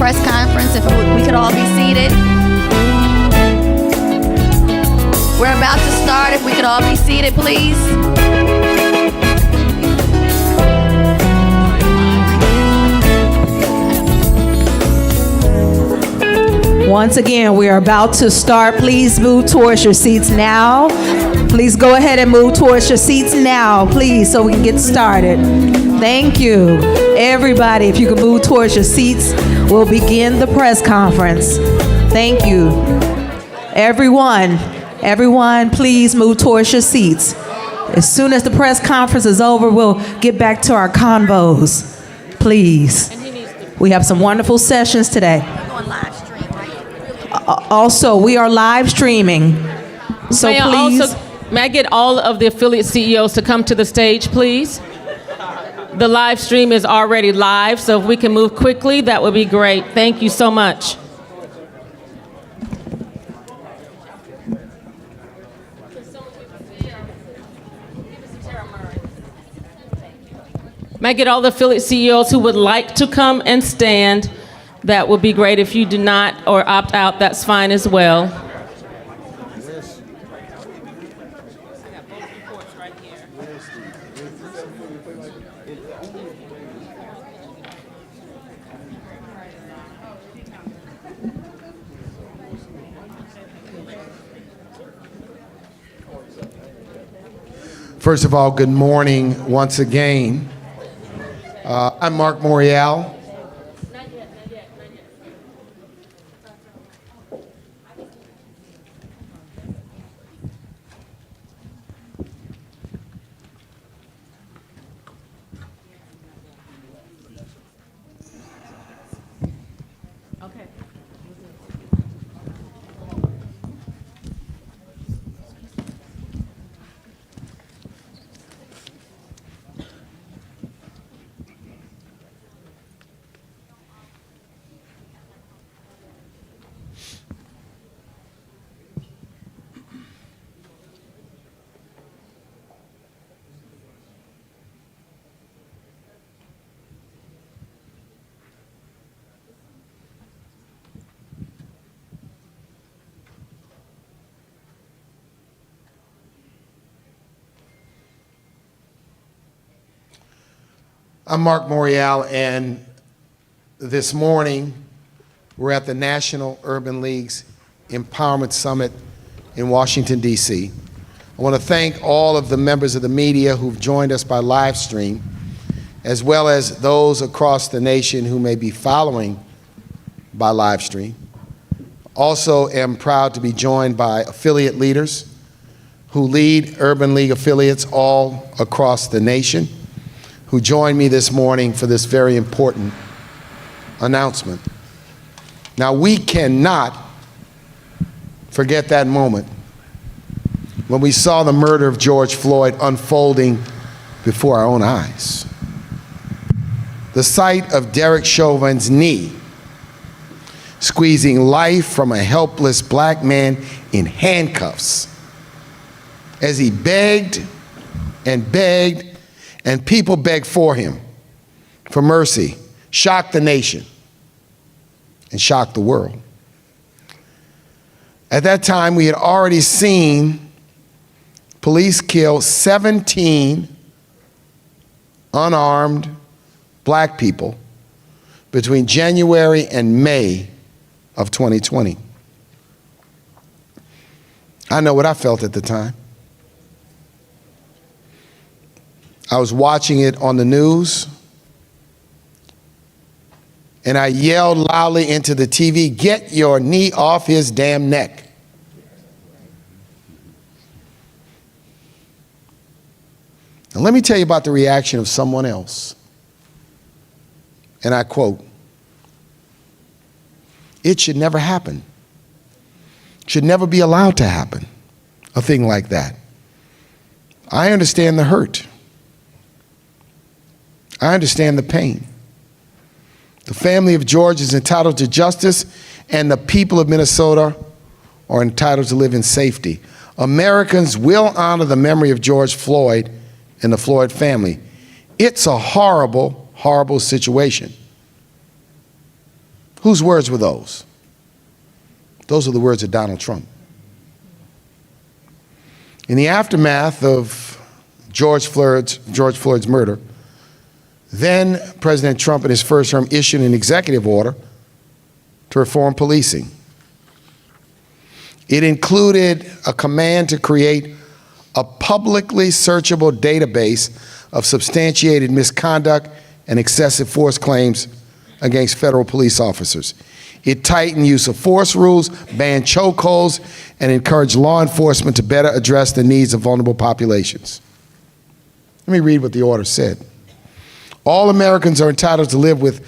press conference, if we could all be seated. We're about to start. If we could all be seated, please. Once again, we are about to start. Please move towards your seats now. Please go ahead and move towards your seats now, please, so we can get started. Thank you. Everybody, if you can move towards your seats, we'll begin the press conference. Thank you. Everyone, please move towards your seats. As soon as the press conference is over, we'll get back to our convos. Please. We have some wonderful sessions today. Also, we are live streaming. So please. May I get all of the affiliate CEOs to come to the stage, please? The live stream is already live, so if we can move quickly, that would be great. Thank you so much. May I get all the affiliate CEOs who would like to come and stand? That would be great. If you do not or opt out, that's fine as well. First of all, good morning once again. I'm Mark Morial. I'm Mark Morial, and this morning we're at the National Urban League's Empowerment Summit in Washington, D.C. I want to thank all of the members of the media who've joined us by live stream, as well as those across the nation who may be following by live stream. Also am proud to be joined by affiliate leaders who lead Urban League affiliates all across the nation, who joined me this morning for this very important announcement. Now, we cannot forget that moment when we saw the murder of George Floyd unfolding before our own eyes. The sight of Derek Chauvin's knee squeezing life from a helpless black man in handcuffs as he begged and begged, and people begged for him for mercy, shocked the nation and shocked the world. At that time, we had already seen police kill 17 unarmed black people between January and May of 2020. I know what I felt at the time. I was watching it on the news, and I yelled loudly into the TV, "Get your knee off his damn neck." Now let me tell you about the reaction of someone else. And I quote, "It should never happen. Should never be allowed to happen, a thing like that. I understand the hurt. I understand the pain. The family of George is entitled to justice, and the people of Minnesota are entitled to live in safety. Americans will honor the memory of George Floyd and the Floyd family. It's a horrible, horrible situation." Whose words were those? Those are the words of Donald Trump. In the aftermath of George Floyd's murder, then President Trump in his first term issued an executive order to reform policing. It included a command to create a publicly searchable database of substantiated misconduct and excessive force claims against federal police officers. It tightened use of force rules, banned chokeholds, and encouraged law enforcement to better address the needs of vulnerable populations. Let me read what the order said. All Americans are entitled to live with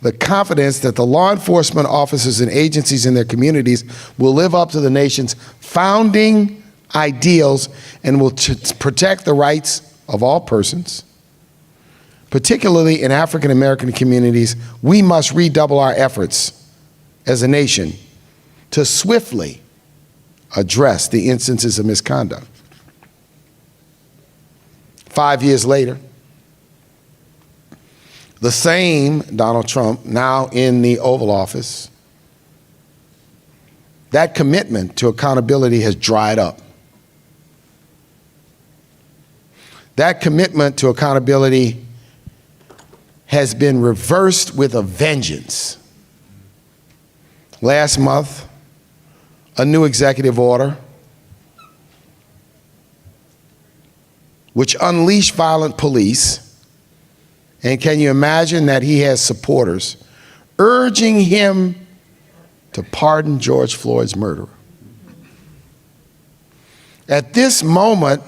the confidence that the law enforcement officers and agencies in their communities will live up to the nation's founding ideals and will protect the rights of all persons. Particularly in African American communities, we must redouble our efforts as a nation to swiftly address the instances of misconduct. 5 years later, the same Donald Trump, now in the Oval Office, that commitment to accountability has dried up. That commitment to accountability has been reversed with a vengeance. Last month, a new executive order which unleashed violent police, and can you imagine that he has supporters, urging him to pardon George Floyd's murderer. At this moment,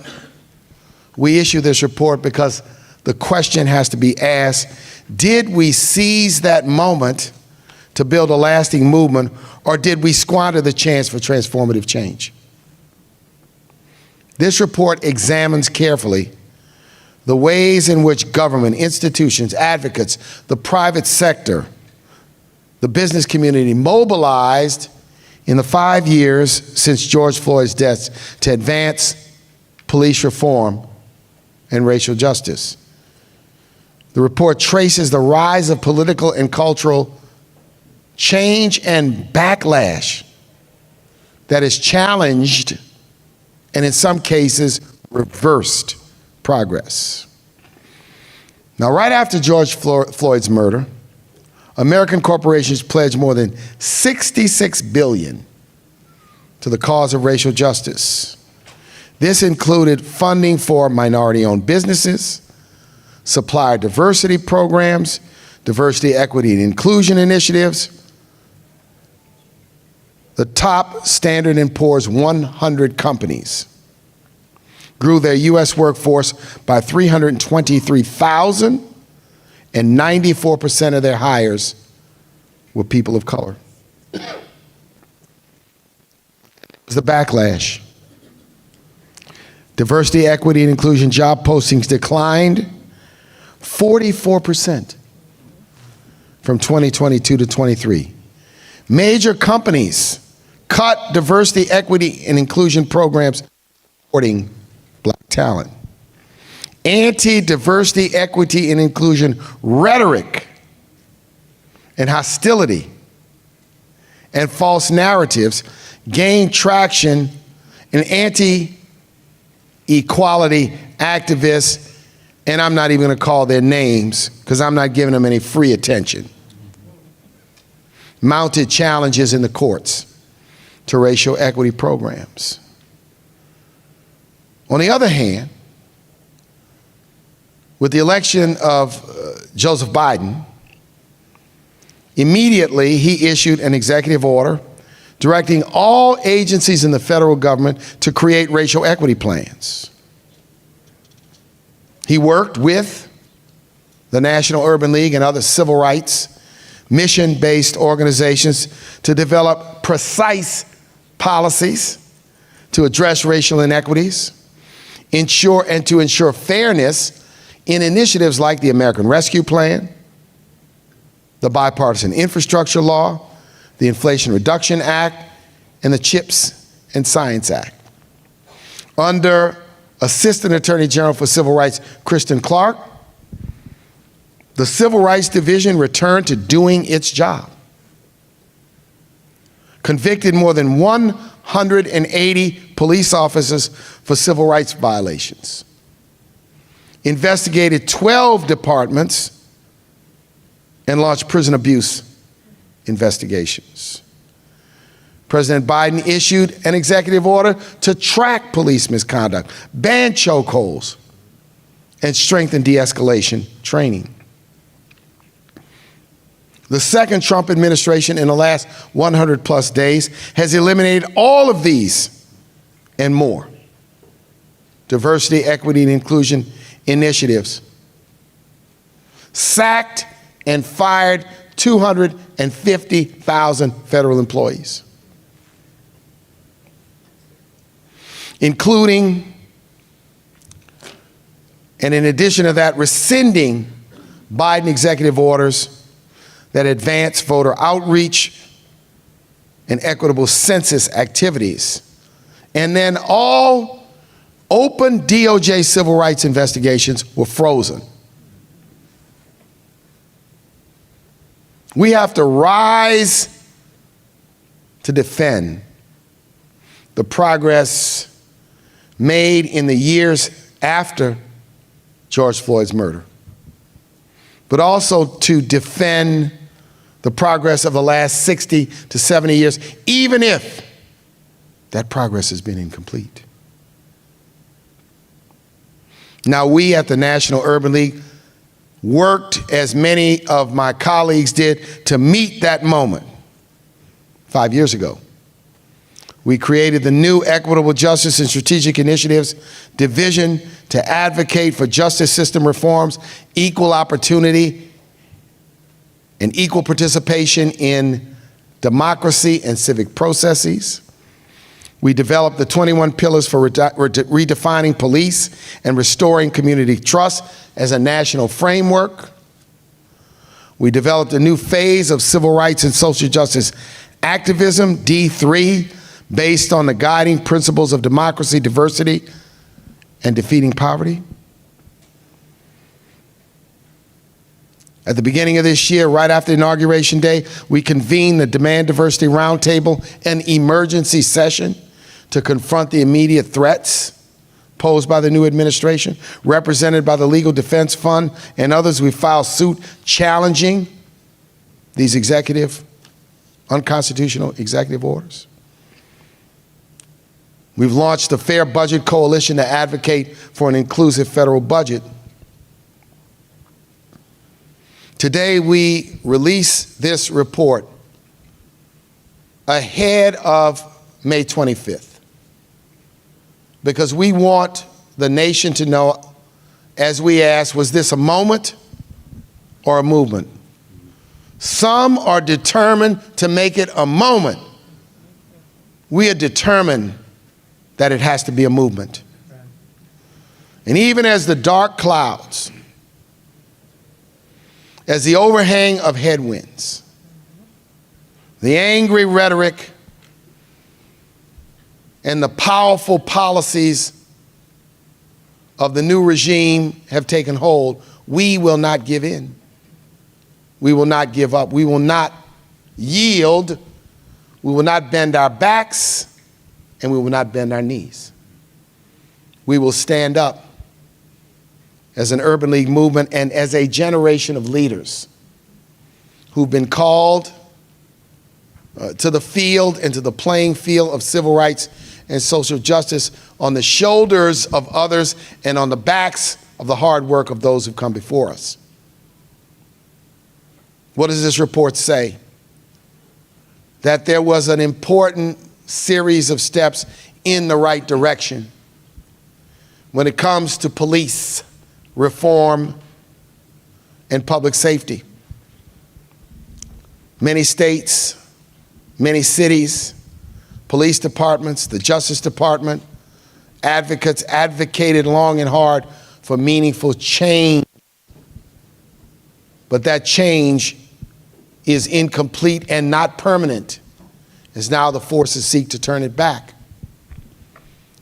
we issue this report because the question has to be asked, did we seize that moment to build a lasting movement, or did we squander the chance for transformative change? This report examines carefully the ways in which government, institutions, advocates, the private sector, the business community mobilized in the 5 years since George Floyd's death to advance police reform and racial justice. The report traces the rise of political and cultural change and backlash that has challenged and in some cases reversed progress. Now, right after George Floyd's murder, American corporations pledged more than $66 billion to the cause of racial justice. This included funding for minority-owned businesses, supplier diversity programs, diversity, equity, and inclusion initiatives. The top Standard & Poor's 100 companies grew their U.S. workforce by 323,000, and 94% of their hires were people of color. It was the backlash. Diversity, equity, and inclusion job postings declined 44% from 2022 to 23. Major companies cut diversity, equity, and inclusion programs supporting black talent. Anti-diversity, equity, and inclusion rhetoric and hostility and false narratives gained traction in anti-equality activists, and I'm not even going to call their names because I'm not giving them any free attention, mounted challenges in the courts to racial equity programs. On the other hand, with the election of Joseph Biden, immediately he issued an executive order directing all agencies in the federal government to create racial equity plans. He worked with the National Urban League and other civil rights, mission-based organizations to develop precise policies to address racial inequities, to ensure fairness in initiatives like the American Rescue Plan, the Bipartisan Infrastructure Law, the Inflation Reduction Act, and the CHIPS and Science Act. Under Assistant Attorney General for Civil Rights, Kristen Clark, the Civil Rights Division returned to doing its job, convicted more than 180 police officers for civil rights violations, investigated 12 departments, and launched prison abuse investigations. President Biden issued an executive order to track police misconduct, ban chokeholds, and strengthen de-escalation training. The second Trump administration in the last 100 plus days has eliminated all of these and more diversity, equity, and inclusion initiatives, sacked and fired 250,000 federal employees, including, and in addition to that, rescinding Biden executive orders that advance voter outreach and equitable census activities. And then all open DOJ civil rights investigations were frozen. We have to rise to defend the progress made in the years after George Floyd's murder, but also to defend the progress of the last 60 to 70 years, even if that progress has been incomplete. Now, we at the National Urban League worked, as many of my colleagues did, to meet that moment 5 years ago. We created the new Equitable Justice and Strategic Initiatives Division to advocate for justice system reforms, equal opportunity, and equal participation in democracy and civic processes. We developed the 21 pillars for redefining police and restoring community trust as a national framework. We developed a new phase of civil rights and social justice activism, D3, based on the guiding principles of democracy, diversity, and defeating poverty. At the beginning of this year, right after Inauguration Day, we convened the Demand Diversity Roundtable, an emergency session to confront the immediate threats posed by the new administration. Represented by the Legal Defense Fund and others, we filed suit challenging these unconstitutional executive orders. We've launched the Fair Budget Coalition to advocate for an inclusive federal budget. Today, we release this report ahead of May 25th because we want the nation to know, as we ask, was this a moment or a movement? Some are determined to make it a moment. We are determined that it has to be a movement. And even as the dark clouds, as the overhang of headwinds, the angry rhetoric, and the powerful policies of the new regime have taken hold, we will not give in. We will not give up. We will not yield. We will not bend our backs, and we will not bend our knees. We will stand up as an Urban League movement and as a generation of leaders who've been called to the field and to the playing field of civil rights and social justice on the shoulders of others and on the backs of the hard work of those who've come before us. What does this report say? That there was an important series of steps in the right direction when it comes to police reform and public safety. Many states, many cities, police departments, the Justice Department, advocates advocated long and hard for meaningful change. But that change is incomplete and not permanent, as now the forces seek to turn it back.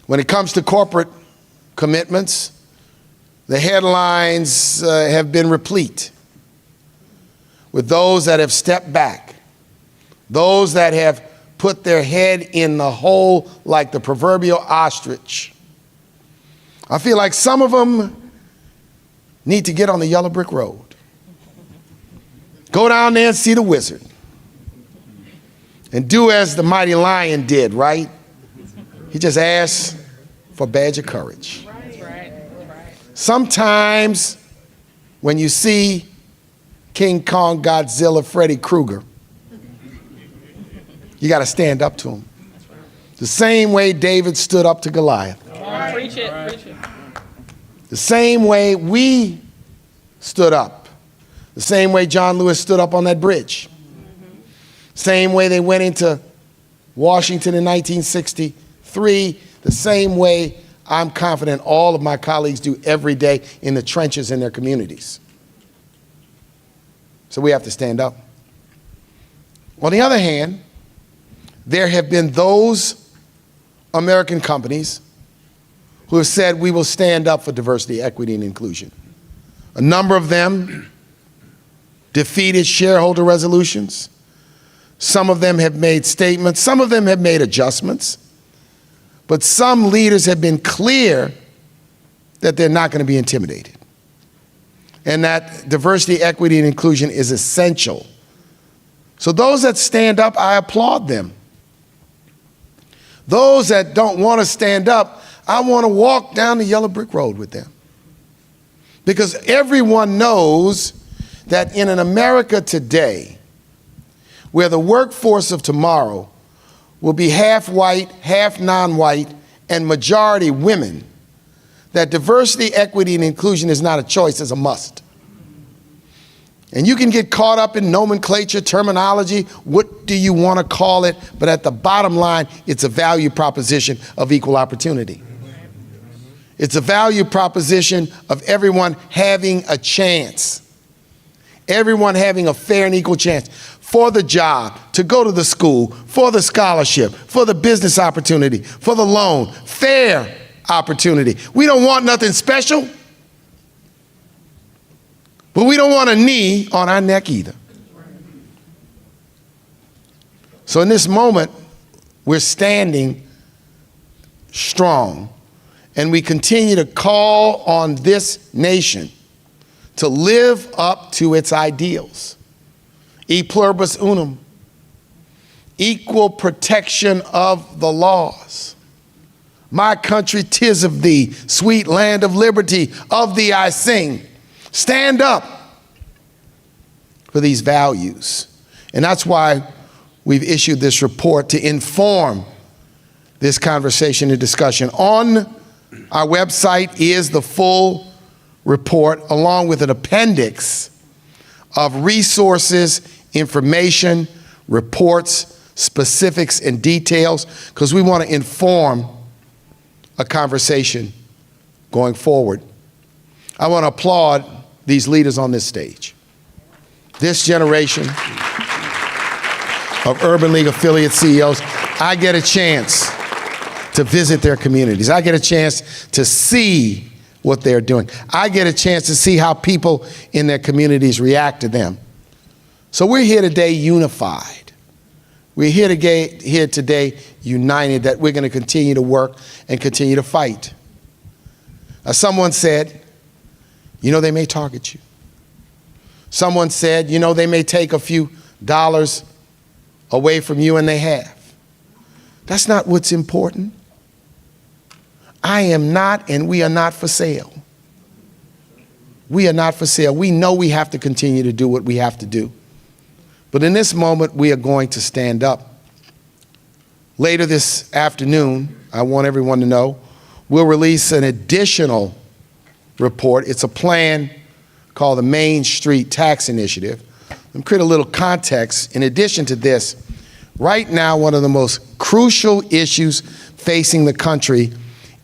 When it comes to corporate commitments, the headlines have been replete with those that have stepped back, those that have put their head in the hole like the proverbial ostrich. I feel like some of them need to get on the yellow brick road. Go down there and see the wizard. And do as the mighty lion did, right? He just asked for a badge of courage. Sometimes when you see King Kong, Godzilla, Freddy Krueger, you got to stand up to him. The same way David stood up to Goliath. Preach it, preach it. The same way we stood up. The same way John Lewis stood up on that bridge. Same way they went into Washington in 1963. The same way I'm confident all of my colleagues do every day in the trenches in their communities. So we have to stand up. On the other hand, there have been those American companies who have said we will stand up for diversity, equity, and inclusion. A number of them defeated shareholder resolutions. Some of them have made statements. Some of them have made adjustments. But some leaders have been clear that they're not going to be intimidated, and that diversity, equity, and inclusion is essential. So those that stand up, I applaud them. Those that don't want to stand up, I want to walk down the yellow brick road with them. Because everyone knows that in an America today, where the workforce of tomorrow will be half white, half non-white, and majority women, that diversity, equity, and inclusion is not a choice, it's a must. And you can get caught up in nomenclature, terminology, what do you want to call it, but at the bottom line, it's a value proposition of equal opportunity. It's a value proposition of everyone having a chance. Everyone having a fair and equal chance for the job, to go to the school, for the scholarship, for the business opportunity, for the loan, fair opportunity. We don't want nothing special, but we don't want a knee on our neck either. So in this moment, we're standing strong, and we continue to call on this nation to live up to its ideals. E pluribus unum, equal protection of the laws. My country, 'tis of thee, sweet land of liberty, of thee I sing. Stand up for these values. And that's why we've issued this report, to inform this conversation and discussion. On our website is the full report, along with an appendix of resources, information, reports, specifics, and details, because we want to inform a conversation going forward. I want to applaud these leaders on this stage. This generation of Urban League affiliate CEOs, I get a chance to visit their communities. I get a chance to see what they're doing. I get a chance to see how people in their communities react to them. So we're here today unified. We're here today united, that we're going to continue to work and continue to fight. Someone said, you know, they may target you. Someone said, you know, they may take a few dollars away from you, and they have. That's not what's important. I am not, and we are not for sale. We are not for sale. We know we have to continue to do what we have to do. But in this moment, we are going to stand up. Later this afternoon, I want everyone to know, we'll release an additional report. It's a plan called the Main Street Tax Initiative. Let me create a little context. In addition to this, right now, one of the most crucial issues facing the country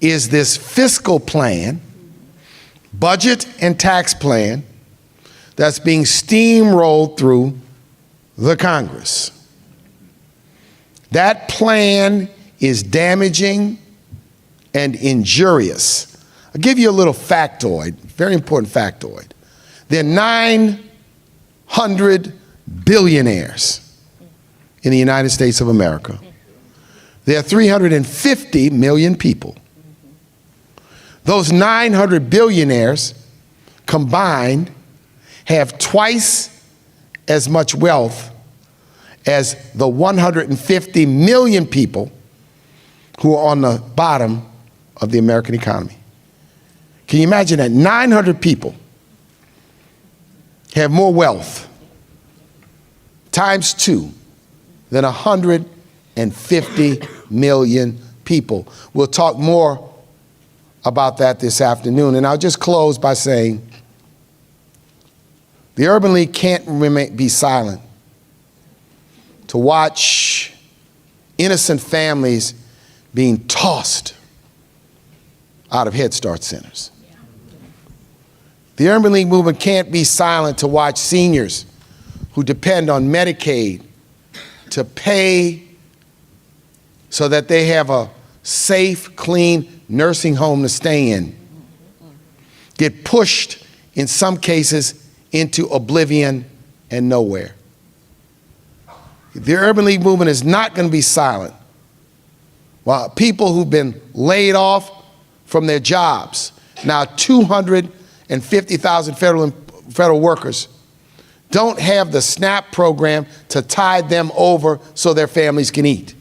is this fiscal plan, budget and tax plan, that's being steamrolled through the Congress. That plan is damaging and injurious. I'll give you a little factoid, very important factoid. There are 900 billionaires in the United States of America. There are 350 million people. Those 900 billionaires combined have twice as much wealth as the 150 million people who are on the bottom of the American economy. Can you imagine that 900 people have more wealth, times 2, than 150 million people? We'll talk more about that this afternoon, and I'll just close by saying the Urban League can't be silent to watch innocent families being tossed out of Head Start centers. The Urban League movement can't be silent to watch seniors who depend on Medicaid to pay so that they have a safe, clean nursing home to stay in, get pushed, in some cases, into oblivion and nowhere. The Urban League movement is not going to be silent while people who've been laid off from their jobs, now 250,000 federal workers, don't have the SNAP program to tide them over so their families can eat.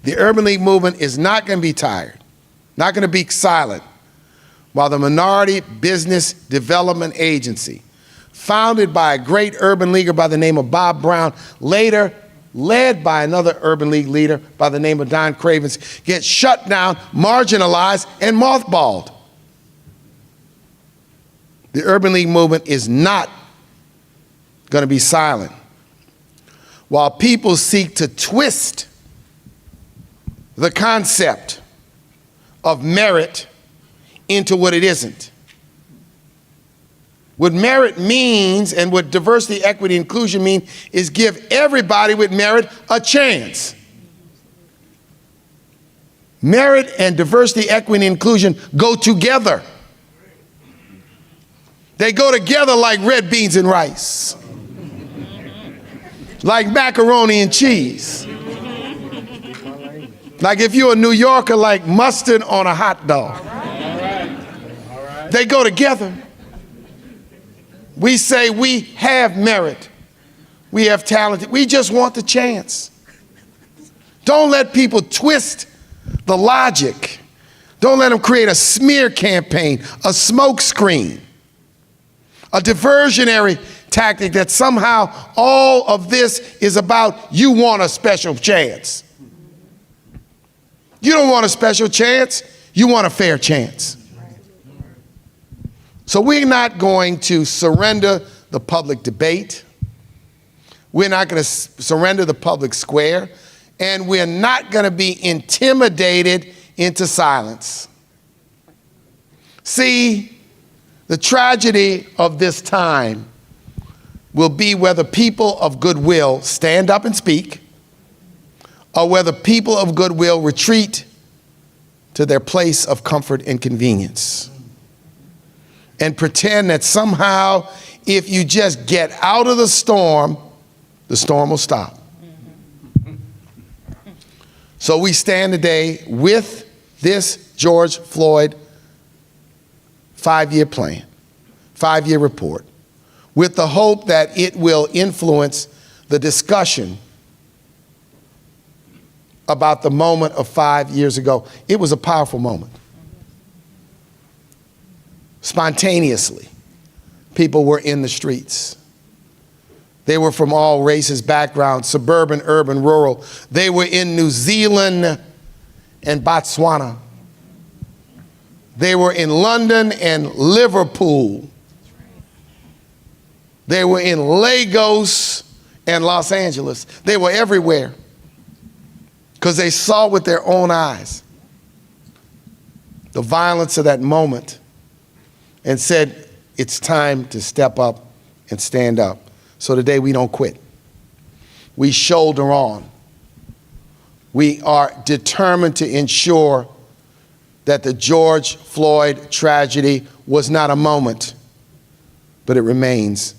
The Urban League movement is not going to be tired, not going to be silent, while the Minority Business Development Agency, founded by a great urban leaguer by the name of Bob Brown, later led by another urban league leader by the name of Don Cravens, gets shut down, marginalized, and mothballed. The urban league movement is not going to be silent while people seek to twist the concept of merit into what it isn't. What merit means and what diversity, equity, inclusion mean is give everybody with merit a chance. Merit and diversity, equity, and inclusion go together. They go together like red beans and rice, like macaroni and cheese, like if you're a New Yorker, like mustard on a hot dog. They go together. We say we have merit, we have talent, we just want the chance. Don't let people twist the logic. Don't let them create a smear campaign, a smoke screen, a diversionary tactic that somehow all of this is about you want a special chance. You don't want a special chance, you want a fair chance. So we're not going to surrender the public debate. We're not going to surrender the public square. And we're not going to be intimidated into silence. See, the tragedy of this time will be whether people of goodwill stand up and speak, or whether people of goodwill retreat to their place of comfort and convenience and pretend that somehow if you just get out of the storm will stop. So we stand today with this George Floyd 5-year plan, 5-year report, with the hope that it will influence the discussion about the moment of 5 years ago. It was a powerful moment. Spontaneously, people were in the streets. They were from all races, backgrounds, suburban, urban, rural. They were in New Zealand and Botswana. They were in London and Liverpool. They were in Lagos and Los Angeles. They were everywhere because they saw with their own eyes the violence of that moment and said, it's time to step up and stand up. So today we don't quit. We shoulder on. We are determined to ensure that the George Floyd tragedy was not a moment, but it remains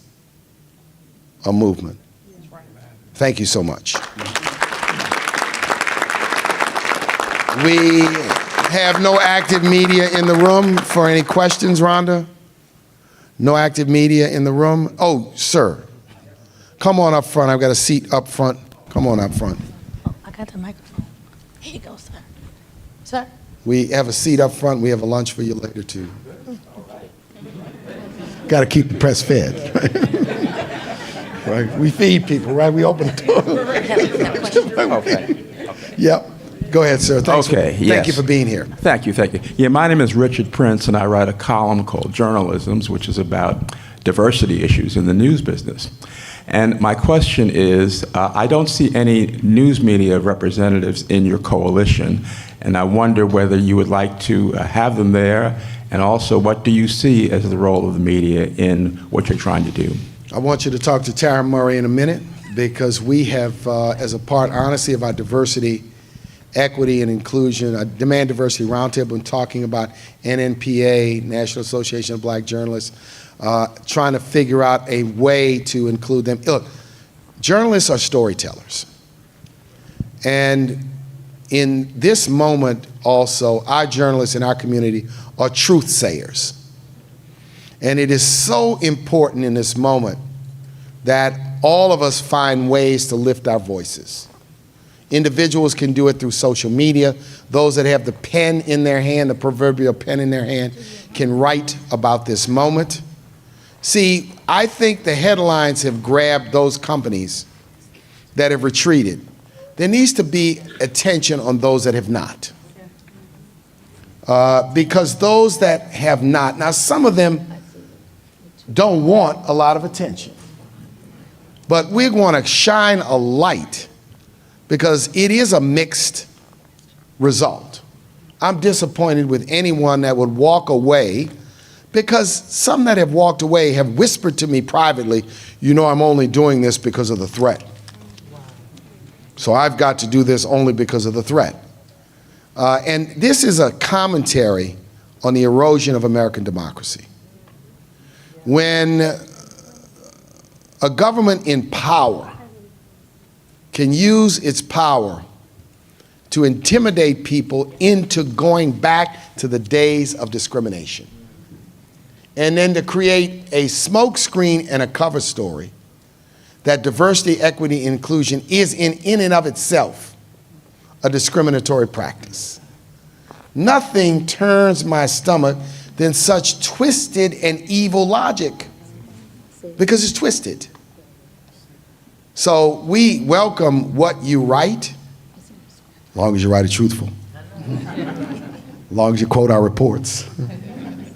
a movement. Thank you so much. We have no active media in the room for any questions, Rhonda? No active media in the room? Oh, sir. Come on up front. I've got a seat up front. Come on up front. Oh, I got the microphone. Here you go, sir. Sir? We have a seat up front. We have a lunch for you later, too. Got to keep the press fed. Right? We feed people, right? We open the door. Okay. Yep. Go ahead, sir. Thank you for being here. Thank you. Yeah, my name is Richard Prince, and I write a column called Journalisms, which is about diversity issues in the news business. And my question is, I don't see any news media representatives in your coalition, and I wonder whether you would like to have them there, and also what do you see as the role of the media in what you're trying to do? I want you to talk to Tara Murray in a minute, because we have, as a part, honestly, of our diversity, equity, and inclusion, a Demand Diversity Roundtable, and talking about NNPA, National Association of Black Journalists, trying to figure out a way to include them. Look, journalists are storytellers. And in this moment also, our journalists in our community are truth sayers. And it is so important in this moment that all of us find ways to lift our voices Individuals can do it through social media. Those that have the pen in their hand, the proverbial pen in their hand, can write about this moment. See, I think the headlines have grabbed those companies that have retreated. There needs to be attention on those that have not. Because those that have not, now some of them don't want a lot of attention. But we're going to shine a light because it is a mixed result. I'm disappointed with anyone that would walk away, because some that have walked away have whispered to me privately, you know, I'm only doing this because of the threat. So I've got to do this only because of the threat. And this is a commentary on the erosion of American democracy. When a government in power can use its power to intimidate people into going back to the days of discrimination, and then to create a smokescreen and a cover story that diversity, equity, and inclusion is in and of itself a discriminatory practice. Nothing turns my stomach than such twisted and evil logic, because it's twisted. So we welcome what you write, as long as you write it truthful, as long as you quote our reports.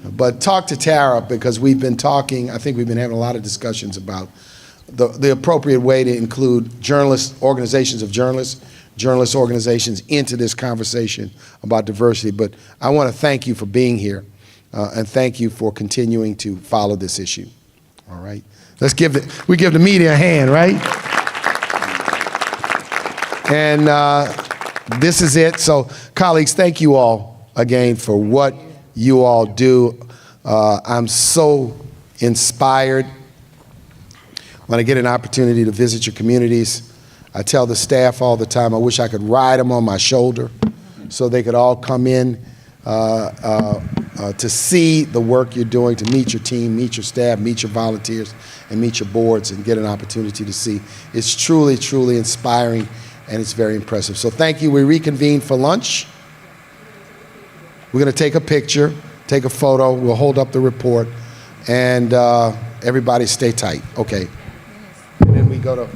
But talk to Tara, because we've been talking, I think we've been having a lot of discussions about the appropriate way to include journalists, organizations of journalists, journalist organizations into this conversation about diversity. But I want to thank you for being here, and thank you for continuing to follow this issue. All right, we give the media a hand, right? And this is it. So, colleagues, thank you all again for what you all do. I'm so inspired when I get an opportunity to visit your communities. I tell the staff all the time, I wish I could ride them on my shoulder so they could all come in to see the work you're doing, to meet your team, meet your staff, meet your volunteers, and meet your boards, and get an opportunity to see. It's truly, truly inspiring, and it's very impressive. So thank you. We reconvene for lunch. We're going to take a picture, take a photo. We'll hold up the report, and everybody stay tight. Okay. And then we go to